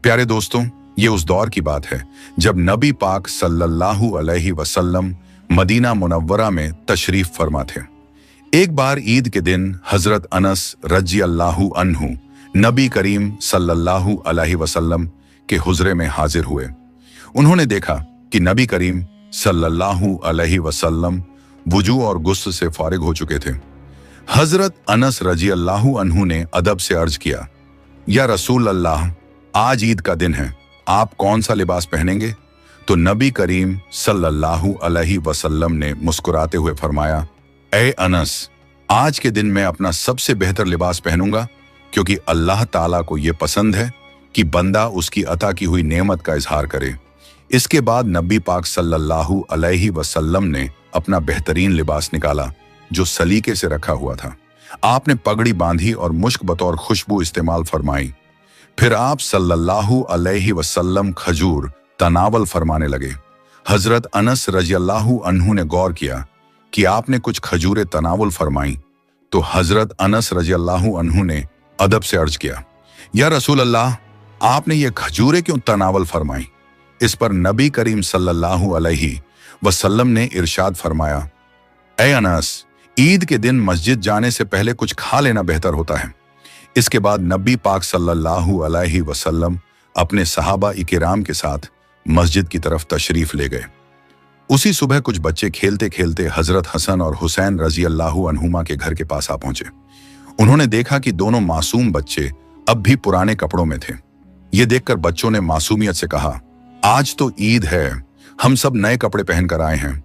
प्यारे दोस्तों, ये उस दौर की बात है जब नबी पाक सल्लल्लाहु अलैहि वसल्लम मदीना मुनव्वरा में तशरीफ फरमा थे। एक बार ईद के दिन हजरत अनस रजी अल्लाहु अन्हु नबी करीम सल्लल्लाहु अलैहि वसल्लम के हुजरे में हाजिर हुए। उन्होंने देखा कि नबी करीम सल्लल्लाहु अलैहि वसल्लम वुजू और गुस्ल से फारिग हो चुके थे। हजरत अनस रजी अल्लाहु अन्हु ने अदब से अर्ज किया, या रसूल अल्लाह, आज ईद का दिन है, आप कौन सा लिबास पहनेंगे? तो नबी करीम सल्लल्लाहु अलैहि वसल्लम ने मुस्कुराते हुए फरमाया, ए अनस, आज के दिन मैं अपना सबसे बेहतर लिबास पहनूंगा, क्योंकि अल्लाह ताला को यह पसंद है कि बंदा उसकी अता की हुई नेमत का इजहार करे। इसके बाद नबी पाक सल्लल्लाहु अलैहि वसल्लम ने अपना बेहतरीन लिबास निकाला जो सलीके से रखा हुआ था। आपने पगड़ी बांधी और मुश्क बतौर खुशबू इस्तेमाल फरमाई। फिर आप सल्लल्लाहु अलैहि वसल्लम खजूर तनावल फरमाने लगे। हजरत अनस रज़ियल्लाहु अन्हु ने गौर किया कि आपने कुछ खजूरें तनावल फरमाई, तो हजरत अनस रज़ियल्लाहु अन्हु ने अदब से अर्ज किया, या रसूल अल्लाह, आपने ये खजूरें क्यों तनावल फरमाई? इस पर नबी करीम सल्लल्लाहु अलैहि वसल्लम ने इरशाद फरमाया, ए अनस, ईद के दिन मस्जिद जाने से पहले कुछ खा लेना बेहतर होता है। इसके बाद नबी पाक सल्लल्लाहु अलैहि वसल्लम अपने सहाबा इकराम के साथ मस्जिद की तरफ तशरीफ ले गए। उसी सुबह कुछ बच्चे खेलते खेलते हजरत हसन और हुसैन रजी अल्लाहु अन्हुमा के घर के पास आ पहुंचे। उन्होंने देखा कि दोनों मासूम बच्चे अब भी पुराने कपड़ों में थे। ये देखकर बच्चों ने मासूमियत से कहा, आज तो ईद है, हम सब नए कपड़े पहनकर आए हैं,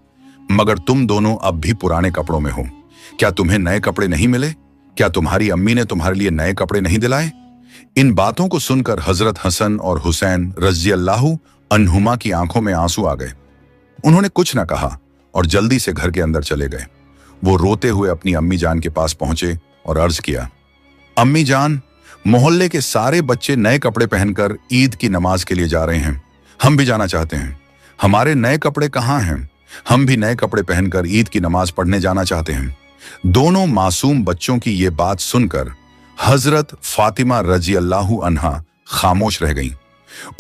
मगर तुम दोनों अब भी पुराने कपड़ों में हो। क्या तुम्हें नए कपड़े नहीं मिले? क्या तुम्हारी अम्मी ने तुम्हारे लिए नए कपड़े नहीं दिलाए? इन बातों को सुनकर हजरत हसन और हुसैन रजी अल्लाहु अन्हुमा की आंखों में आंसू आ गए। उन्होंने कुछ न कहा और जल्दी से घर के अंदर चले गए। वो रोते हुए अपनी अम्मी जान के पास पहुंचे और अर्ज किया, अम्मी जान, मोहल्ले के सारे बच्चे नए कपड़े पहनकर ईद की नमाज के लिए जा रहे हैं, हम भी जाना चाहते हैं। हमारे नए कपड़े कहाँ हैं? हम भी नए कपड़े पहनकर ईद की नमाज पढ़ने जाना चाहते हैं। दोनों मासूम बच्चों की ये बात सुनकर हजरत फातिमा रजी अल्लाहु अन्हा खामोश रह गईं।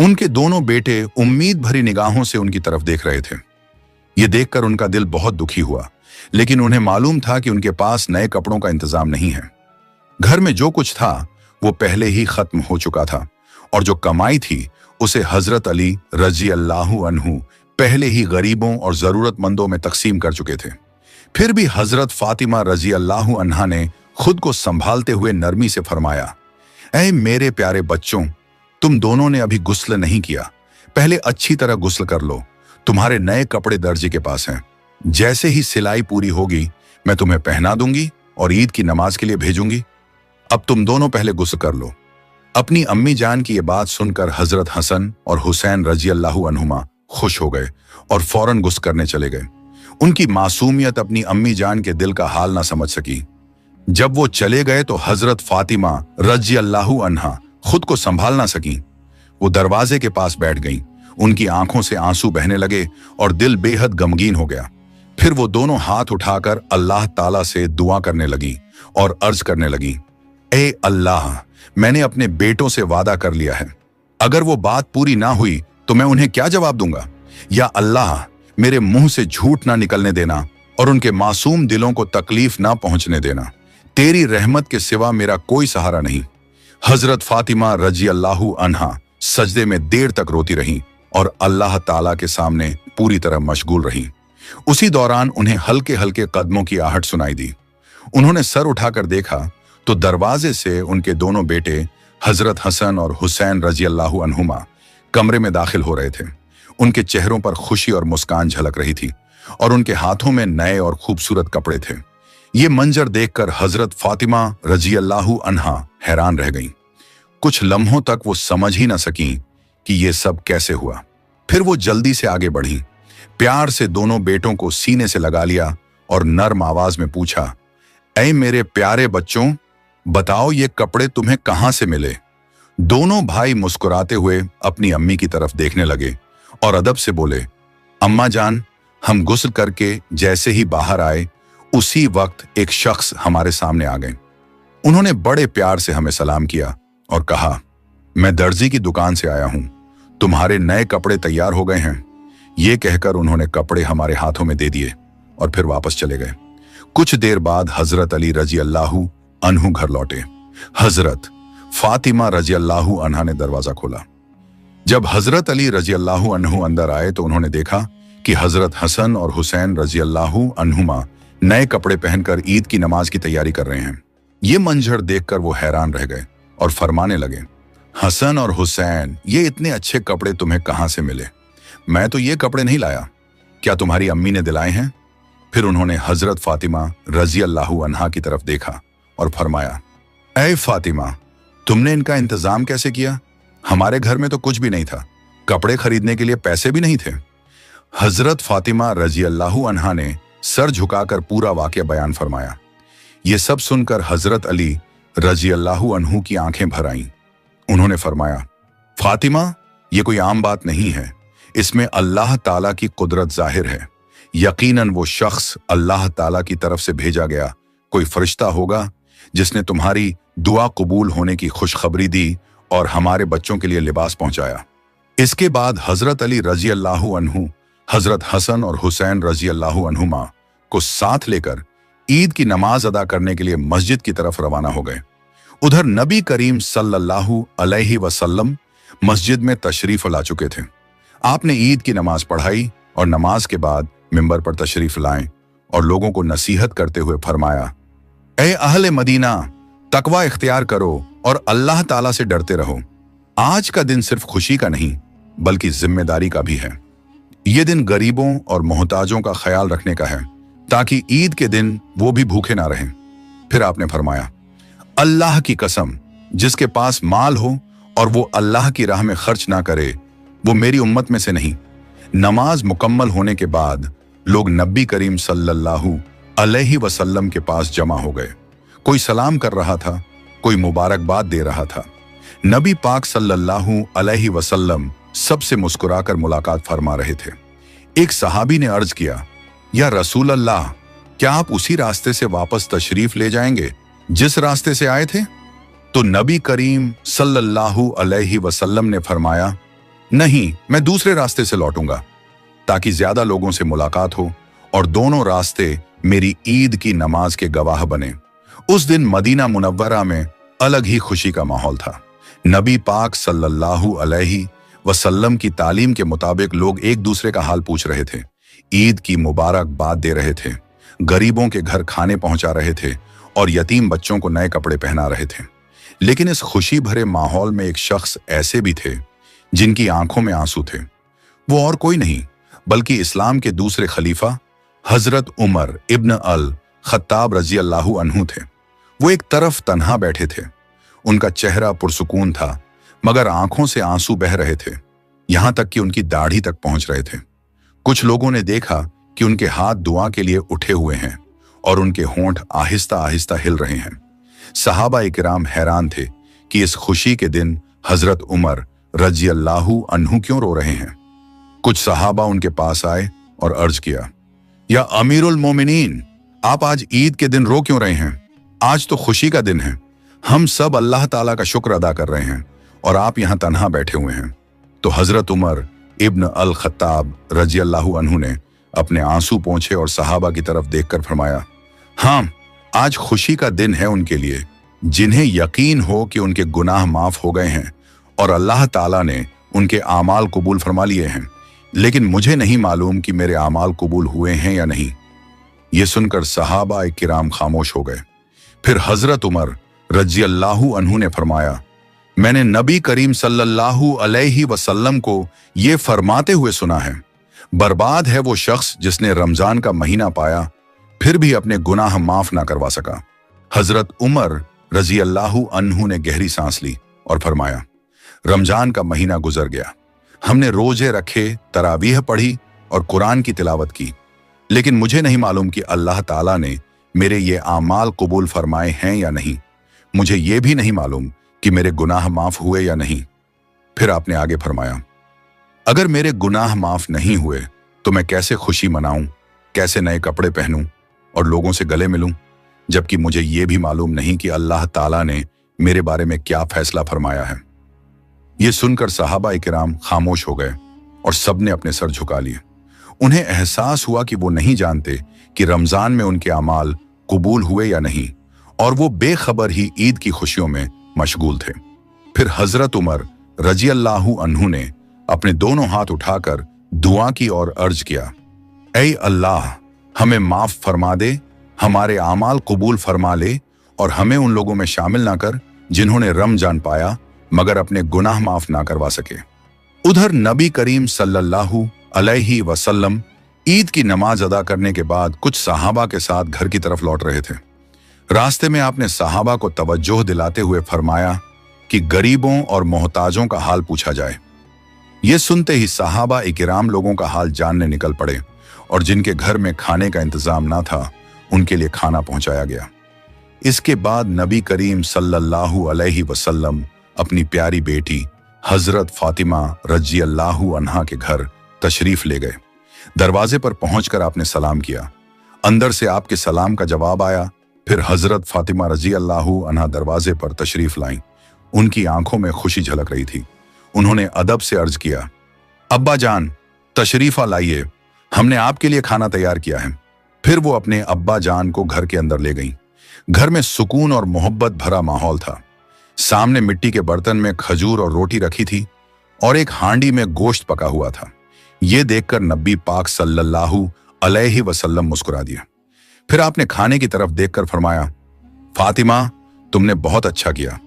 उनके दोनों बेटे उम्मीद भरी निगाहों से उनकी तरफ देख रहे थे। ये देखकर उनका दिल बहुत दुखी हुआ, लेकिन उन्हें मालूम था कि उनके पास नए कपड़ों का इंतजाम नहीं है। घर में जो कुछ था वो पहले ही खत्म हो चुका था, और जो कमाई थी उसे हजरत अली रजी अल्लाहु अन्हु पहले ही गरीबों और जरूरतमंदों में तकसीम कर चुके थे। फिर भी हजरत फातिमा रजी अल्लाहु अन्हा ने खुद को संभालते हुए नरमी से फरमाया, ऐ मेरे प्यारे बच्चों, तुम दोनों ने अभी गुस्ल नहीं किया, पहले अच्छी तरह गुस्ल कर लो। तुम्हारे नए कपड़े दर्जी के पास हैं, जैसे ही सिलाई पूरी होगी मैं तुम्हें पहना दूंगी और ईद की नमाज के लिए भेजूंगी। अब तुम दोनों पहले गुस्ल कर लो। अपनी अम्मी जान की ये बात सुनकर हजरत हसन और हुसैन रजी अल्लाहु अन्हुमा खुश हो गए और फौरन गुस्ल करने चले गए। उनकी मासूमियत अपनी अम्मी जान के दिल का हाल ना समझ सकी। जब वो चले गए तो हजरत फातिमा रजी अल्लाहु अन्हा खुद को संभाल ना सकी। वो दरवाजे के पास बैठ गईं। उनकी आंखों से आंसू बहने लगे और दिल बेहद गमगीन हो गया। फिर वो दोनों हाथ उठाकर अल्लाह ताला से दुआ करने लगी और अर्ज करने लगी, ए अल्लाह, मैंने अपने बेटों से वादा कर लिया है, अगर वो बात पूरी ना हुई तो मैं उन्हें क्या जवाब दूंगा? या अल्लाह, मेरे मुंह से झूठ ना निकलने देना और उनके मासूम दिलों को तकलीफ ना पहुंचने देना। तेरी रहमत के सिवा मेरा कोई सहारा नहीं। हजरत फातिमा रजी अल्लाहु अन्हा सजदे में देर तक रोती रहीं और अल्लाह ताला के सामने पूरी तरह मशगूल रहीं। उसी दौरान उन्हें हल्के हल्के कदमों की आहट सुनाई दी। उन्होंने सर उठाकर देखा तो दरवाजे से उनके दोनों बेटे हजरत हसन और हुसैन रजी अल्लाहु अन्हुमा कमरे में दाखिल हो रहे थे। उनके चेहरों पर खुशी और मुस्कान झलक रही थी और उनके हाथों में नए और खूबसूरत कपड़े थे। ये मंजर देखकर हजरत फातिमा रजी अल्लाहु अन्हा हैरान रह गईं। कुछ लम्हों तक वो समझ ही न सकीं कि ये सब कैसे हुआ। फिर वो जल्दी से आगे बढ़ी, प्यार से दोनों बेटों को सीने से लगा लिया और नर्म आवाज में पूछा, ऐ मेरे प्यारे बच्चों, बताओ ये कपड़े तुम्हें कहां से मिले? दोनों भाई मुस्कुराते हुए अपनी अम्मी की तरफ देखने लगे और अदब से बोले, अम्मा जान, हम गुस्ल करके जैसे ही बाहर आए उसी वक्त एक शख्स हमारे सामने आ गए। उन्होंने बड़े प्यार से हमें सलाम किया और कहा, मैं दर्जी की दुकान से आया हूं, तुम्हारे नए कपड़े तैयार हो गए हैं। ये कहकर उन्होंने कपड़े हमारे हाथों में दे दिए और फिर वापस चले गए। कुछ देर बाद हजरत अली रजी अल्लाहु अन्हु घर लौटे। हजरत फातिमा रजी अल्लाहु अन्हा ने दरवाजा खोला। जब हजरत अली रजी अल्लाहु अन्हु अंदर आए तो उन्होंने देखा कि हजरत हसन और हुसैन रजी अल्लाहु अन्हुमा नए कपड़े पहनकर ईद की नमाज की तैयारी कर रहे हैं। ये मंजर देखकर वो हैरान रह गए और फरमाने लगे, हसन और हुसैन, ये इतने अच्छे कपड़े तुम्हें कहां से मिले? मैं तो ये कपड़े नहीं लाया, क्या तुम्हारी अम्मी ने दिलाए हैं? फिर उन्होंने हजरत फातिमा रजी अल्लाहु अन्हा की तरफ देखा और फरमाया, ऐ फातिमा, तुमने इनका इंतजाम कैसे किया? हमारे घर में तो कुछ भी नहीं था, कपड़े खरीदने के लिए पैसे भी नहीं थे। हजरत फातिमा रजी अल्लाहु अन्हा ने सर झुकाकर पूरा वाकया बयान फरमाया। ये सब सुनकर हजरत अली रजी अल्लाहु अन्हु की आंखें भर आईं। उन्होंने फरमाया, फातिमा, ये कोई आम बात नहीं है, इसमें अल्लाह ताला की कुदरत जाहिर है। यकीनन वो शख्स अल्लाह ताला की तरफ से भेजा गया कोई फरिश्ता होगा जिसने तुम्हारी दुआ कबूल होने की खुशखबरी दी और हमारे बच्चों के लिए लिबास पहुंचाया। इसके बाद हजरत अली रजी अल्लाहु अन्हु हजरत हसन और हुसैन रजी अल्लाहु अन्हुमा को साथ लेकर ईद की नमाज अदा करने के लिए मस्जिद की तरफ रवाना हो गए। उधर नबी करीम सल्लल्लाहु अलैहि वसल्लम मस्जिद में तशरीफ ला चुके थे। आपने ईद की नमाज पढ़ाई और नमाज के बाद मिंबर पर तशरीफ लाएं और लोगों को नसीहत करते हुए फरमाया, ए अहले मदीना, तकवा इख्तियार करो और अल्लाह ताला से डरते रहो। आज का दिन सिर्फ खुशी का नहीं बल्कि जिम्मेदारी का भी है। ये दिन गरीबों और मोहताजों का ख्याल रखने का है ताकि ईद के दिन वो भी भूखे ना रहें। फिर आपने फरमाया, अल्लाह की कसम, जिसके पास माल हो और वो अल्लाह की राह में खर्च ना करे वो मेरी उम्मत में से नहीं। नमाज मुकम्मल होने के बाद लोग नबी करीम सल्लल्लाहु अलैहि वसल्लम के पास जमा हो गए। कोई सलाम कर रहा था, कोई मुबारकबाद दे रहा था। नबी पाक सल्लल्लाहु अलैहि वसल्लम सबसे मुस्कुराकर मुलाकात फरमा रहे थे। एक सहाबी ने अर्ज किया, या रसूल अल्लाह, क्या आप उसी रास्ते से वापस तशरीफ ले जाएंगे जिस रास्ते से आए थे? तो नबी करीम सल्लल्लाहु अलैहि वसल्लम ने फरमाया, नहीं, मैं दूसरे रास्ते से लौटूंगा ताकि ज्यादा लोगों से मुलाकात हो और दोनों रास्ते मेरी ईद की नमाज के गवाह बने। उस दिन मदीना मुनव्वरा में अलग ही खुशी का माहौल था। नबी पाक सल्लल्लाहु अलैहि वसल्लम की तालीम के मुताबिक लोग एक दूसरे का हाल पूछ रहे थे, ईद की मुबारकबाद दे रहे थे, गरीबों के घर खाने पहुंचा रहे थे और यतीम बच्चों को नए कपड़े पहना रहे थे। लेकिन इस खुशी भरे माहौल में एक शख्स ऐसे भी थे जिनकी आंखों में आंसू थे। वो और कोई नहीं बल्कि इस्लाम के दूसरे खलीफा हजरत उमर इब्न अल खत्ताब रजी अल्लाहु अन्हु थे। वो एक तरफ तन्हा बैठे थे। उनका चेहरा पुरसुकून था मगर आंखों से आंसू बह रहे थे, यहां तक कि उनकी दाढ़ी तक पहुंच रहे थे। कुछ लोगों ने देखा कि उनके हाथ दुआ के लिए उठे हुए हैं और उनके होंठ आहिस्ता आहिस्ता हिल रहे हैं। सहाबा इकराम हैरान थे कि इस खुशी के दिन हजरत उमर रजी अल्लाहु अन्हु क्यों रो रहे हैं। कुछ सहाबा उनके पास आए और अर्ज किया, या अमीरुल मोमिनीन, आप आज ईद के दिन रो क्यों रहे हैं? आज तो खुशी का दिन है। हम सब अल्लाह ताला का शुक्र अदा कर रहे हैं और आप यहां तन्हा बैठे हुए हैं। तो हजरत उमर इब्न अल खत्ताब रजी अल्लाहु अन्हु ने अपने आंसू पोंछे और सहाबा की तरफ देखकर फरमाया, हाँ, आज खुशी का दिन है उनके लिए जिन्हें यकीन हो कि उनके गुनाह माफ हो गए हैं और अल्लाह ताला ने उनके आमाल कबूल फरमा लिए हैं। लेकिन मुझे नहीं मालूम कि मेरे आमाल कबूल हुए हैं या नहीं। ये सुनकर सहाबा किराम खामोश हो गए। फिर हजरत उमर रजी अल्लाहु अन्हु ने फरमाया, मैंने नबी करीम सल्लल्लाहु अलैहि वसल्लम को ये फरमाते हुए सुना है, बर्बाद है वो शख्स जिसने रमजान का महीना पाया फिर भी अपने गुनाह माफ ना करवा सका। हजरत उमर रजी अल्लाहु अन्हु ने गहरी सांस ली और फरमाया, रमजान का महीना गुजर गया, हमने रोजे रखे, तरावीह पढ़ी और कुरान की तिलावत की, लेकिन मुझे नहीं मालूम कि अल्लाह ताला ने मेरे ये आमाल कबूल फरमाए हैं या नहीं। मुझे ये भी नहीं मालूम कि मेरे गुनाह माफ हुए या नहीं। फिर आपने आगे फरमाया, अगर मेरे गुनाह माफ नहीं हुए तो मैं कैसे खुशी मनाऊं, कैसे नए कपड़े पहनूं और लोगों से गले मिलूं, जबकि मुझे ये भी मालूम नहीं कि अल्लाह ताला ने मेरे बारे में क्या फैसला फरमाया है। ये सुनकर सहाबा इकराम खामोश हो गए और सबने अपने सर झुका लिए। उन्हें एहसास हुआ कि वो नहीं जानते कि रमजान में उनके अमाल कबूल हुए या नहीं, और वो बेखबर ही ईद की खुशियों में मशगूल थे। फिर हजरत उमर रजी अल्लाहु अन्हु ने अपने दोनों हाथ उठाकर दुआ की और अर्ज किया, ऐ अल्लाह, हमें माफ फरमा दे, हमारे आमाल कबूल फरमा ले और हमें उन लोगों में शामिल ना कर जिन्होंने रमजान पाया मगर अपने गुनाह माफ ना करवा सके। उधर नबी करीम सल्लल्लाहु अलैहि वसल्लम ईद की नमाज अदा करने के बाद कुछ सहाबा के साथ घर की तरफ लौट रहे थे। रास्ते में आपने सहाबा को तवज्जो दिलाते हुए फरमाया कि गरीबों और मोहताजों का हाल पूछा जाए। ये सुनते ही सहाबा इकराम लोगों का हाल जानने निकल पड़े और जिनके घर में खाने का इंतजाम ना था उनके लिए खाना पहुंचाया गया। इसके बाद नबी करीम सल्लल्लाहु अलैहि वसल्लम अपनी प्यारी बेटी हजरत फातिमा रजी अल्लाहु अन्हा के घर तशरीफ ले गए। दरवाजे पर पहुंचकर आपने सलाम किया। अंदर से आपके सलाम का जवाब आया। फिर हजरत फातिमा रजी अल्लाहु अन्हा दरवाजे पर तशरीफ लाईं। उनकी आंखों में खुशी झलक रही थी। उन्होंने अदब से अर्ज किया, अब्बा जान तशरीफा लाइए, हमने आपके लिए खाना तैयार किया है। फिर वो अपने अब्बा जान को घर के अंदर ले गईं। घर में सुकून और मोहब्बत भरा माहौल था। सामने मिट्टी के बर्तन में खजूर और रोटी रखी थी और एक हांडी में गोश्त पका हुआ था। ये देखकर नबी पाक सल्लल्लाहु अलैहि वसल्लम मुस्कुरा दिया। फिर आपने खाने की तरफ देखकर फरमाया, फातिमा, तुमने बहुत अच्छा किया,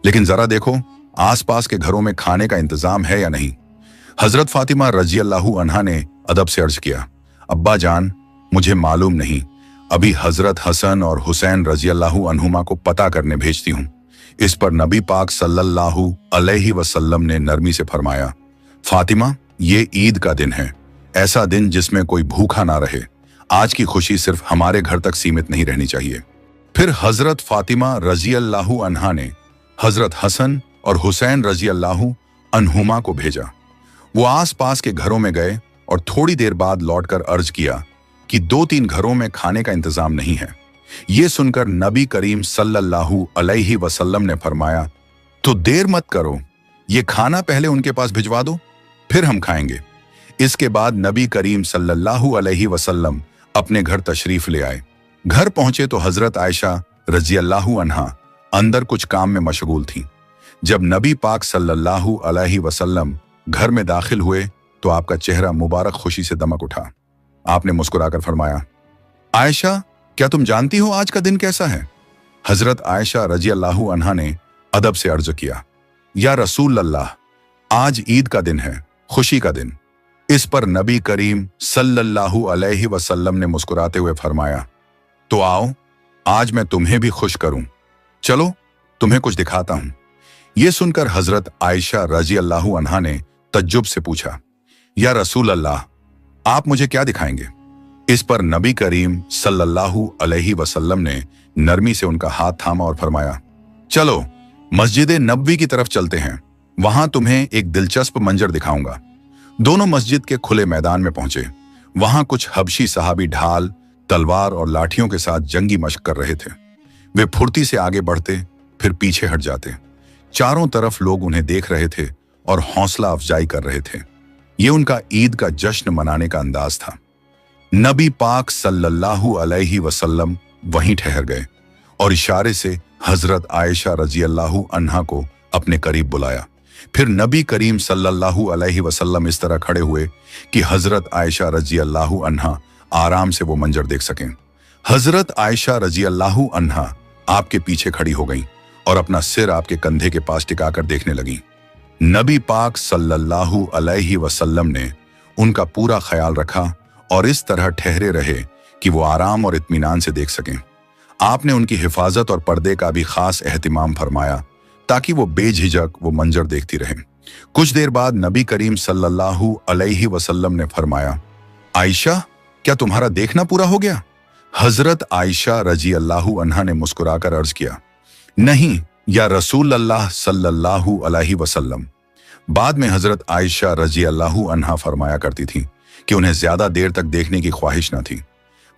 लेकिन जरा देखो आसपास के घरों में खाने का इंतजाम है या नहीं। हजरत फातिमा रजी अल्लाहु अन्हा ने अदब से अर्ज किया, अब्बा जान, मुझे मालूम नहीं, अभी हजरत हसन और हुसैन रजी अल्लाहु अन्हुमा को पता करने भेजती हूँ। इस पर नबी पाक सल्लल्लाहु अलैहि वसल्लम ने नरमी से फरमाया, फातिमा, ये ईद का दिन है, ऐसा दिन जिसमें कोई भूखा ना रहे। आज की खुशी सिर्फ हमारे घर तक सीमित नहीं रहनी चाहिए। फिर हजरत फातिमा रजी अल्लाहु अन्हा ने हजरत हसन और हुसैन रजी अल्लाहु अन्हुमा को भेजा। वो आस पास के घरों में गए और थोड़ी देर बाद लौटकर अर्ज किया कि 2-3 घरों में खाने का इंतजाम नहीं है। ये सुनकर नबी करीम सल्लल्लाहु अलैहि वसल्लम ने फरमाया, तो देर मत करो, ये खाना पहले उनके पास भिजवा दो, फिर हम खाएंगे। इसके बाद नबी करीम सल्लल्लाहु अलैहि वसल्लम अपने घर तशरीफ ले आए। घर पहुंचे तो हजरत आयशा रजी अल्लाहु अन्हा अंदर कुछ काम में मशगूल थीं। जब नबी पाक सल्लल्लाहु अलैहि वसल्लम घर में दाखिल हुए तो आपका चेहरा मुबारक खुशी से दमक उठा। आपने मुस्कुराकर फरमाया, आयशा, क्या तुम जानती हो आज का दिन कैसा है? हजरत आयशा रजी अल्लाहु अन्हा ने अदब से अर्ज किया, या रसूल अल्लाह, आज ईद का दिन है, खुशी का दिन। इस पर नबी करीम सल्लल्लाहु अलैहि वसल्लम ने मुस्कुराते हुए फरमाया, तो आओ, आज मैं तुम्हें भी खुश करूं, चलो तुम्हें कुछ दिखाता हूं। यह सुनकर हजरत आयशा रजी अल्लाहु अन्हा ने तज्जुब से पूछा, या रसूल अल्लाह, आप मुझे क्या दिखाएंगे? इस पर नबी करीम सल्लल्लाहु अलैहि वसल्लम ने नरमी से उनका हाथ थामा और फरमाया, चलो मस्जिद नबवी की तरफ चलते हैं, वहां तुम्हें एक दिलचस्प मंजर दिखाऊंगा। दोनों मस्जिद के खुले मैदान में पहुंचे। वहां कुछ हबशी सहाबी ढाल, तलवार और लाठियों के साथ जंगी मशक कर रहे थे। वे फुर्ती से आगे बढ़ते, फिर पीछे हट जाते। चारों तरफ लोग उन्हें देख रहे थे और हौसला अफजाई कर रहे थे। ये उनका ईद का जश्न मनाने का अंदाज था। नबी पाक सल्लल्लाहु अलैहि वसल्लम वहीं ठहर गए और इशारे से हजरत आयशा रजी अल्लाहु अन्हा को अपने करीब बुलाया। फिर नबी करीम सल्लल्लाहु अलैहि वसल्लम इस तरह खड़े हुए कि हजरत आयशा रजी अल्लाहु अन्हा आराम से वो मंजर देख सकें। हजरत आयशा रजी अल्लाहु अन्हा आपके पीछे खड़ी हो गईं और अपना सिर आपके कंधे के पास टिकाकर देखने लगीं। नबी पाक सल्लल्लाहु अलैहि वसल्लम ने उनका पूरा ख्याल रखा और इस तरह ठहरे रहे कि वो आराम और इत्मीनान से देख सकें। आपने उनकी हिफाजत और पर्दे का भी खास एहतिमाम फरमाया ताकि वो बेझिझक वो मंजर देखती रहें। कुछ देर बाद नबी करीम सल्लल्लाहु अलैहि वसल्लम ने फरमाया, आयशा, क्या तुम्हारा देखना पूरा हो गया? हजरत आयशा रजी अल्लाहु अन्हा ने मुस्कुराकर अर्ज किया, नहीं या रसूल अल्लाह सल्लल्लाहु अलैहि वसल्लम। बाद में हजरत आयशा रजी अल्लाहु अन्हा फरमाया करती थी कि उन्हें ज्यादा देर तक देखने की ख्वाहिश न थी,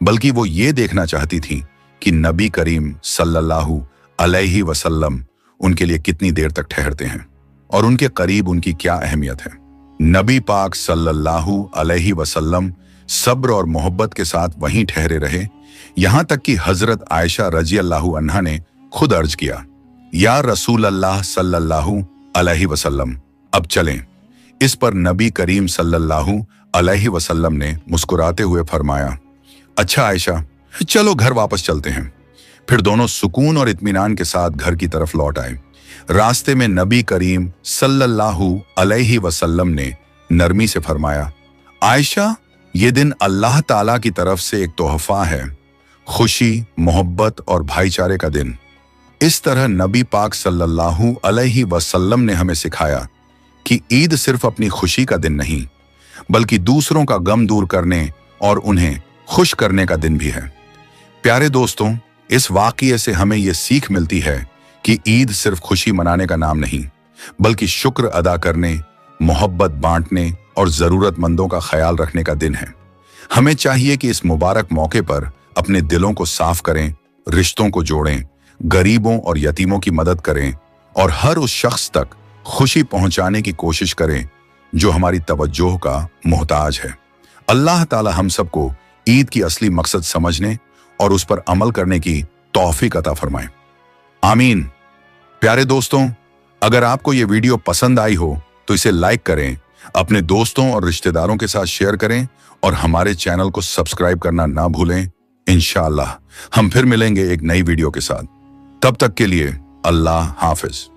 बल्कि वो ये देखना चाहती थी कि नबी करीम सल्लल्लाहु अलैहि वसल्लम उनके लिए कितनी देर तक ठहरते हैं और उनके करीब उनकी क्या अहमियत है। नबी पाक सल्लल्लाहु अलैहि वसल्लम सब्र और मोहब्बत के साथ वहीं ठहरे रहे, यहां तक कि हजरत आयशा रजी अल्लाह अन्हा ने खुद अर्ज किया, या रसूल अल्लाह सल्लल्लाहु अलैहि वसल्लम, अब चलें। इस पर नबी करीम सल्लल्लाहु अलैहि वसल्लम ने मुस्कुराते हुए फरमाया, अच्छा आयशा, चलो घर वापस चलते हैं। फिर दोनों सुकून और इत्मीनान के साथ घर की तरफ लौट आए। रास्ते में नबी करीम सल्लल्लाहु अलैहि वसल्लम ने नरमी से फरमाया, आयशा, ये दिन अल्लाह ताला की तरफ से एक तोहफा है, खुशी, मोहब्बत और भाईचारे का दिन। इस तरह नबी पाक सल्लल्लाहु अलैहि वसल्लम ने हमें सिखाया कि ईद सिर्फ अपनी खुशी का दिन नहीं, बल्कि दूसरों का गम दूर करने और उन्हें खुश करने का दिन भी है। प्यारे दोस्तों, इस वाक़ये से हमें ये सीख मिलती है कि ईद सिर्फ खुशी मनाने का नाम नहीं, बल्कि शुक्र अदा करने, मोहब्बत बांटने और ज़रूरतमंदों का ख्याल रखने का दिन है। हमें चाहिए कि इस मुबारक मौके पर अपने दिलों को साफ करें, रिश्तों को जोड़ें, गरीबों और यतीमों की मदद करें और हर उस शख्स तक खुशी पहुंचाने की कोशिश करें जो हमारी तवज्जो का मोहताज है। अल्लाह ताला हम सबको ईद की असली मकसद समझने और उस पर अमल करने की तौफीक अता फरमाए। आमीन। प्यारे दोस्तों, अगर आपको ये वीडियो पसंद आई हो तो इसे लाइक करें, अपने दोस्तों और रिश्तेदारों के साथ शेयर करें और हमारे चैनल को सब्सक्राइब करना ना भूलें। इंशाअल्लाह हम फिर मिलेंगे एक नई वीडियो के साथ। तब तक के लिए अल्लाह हाफिज।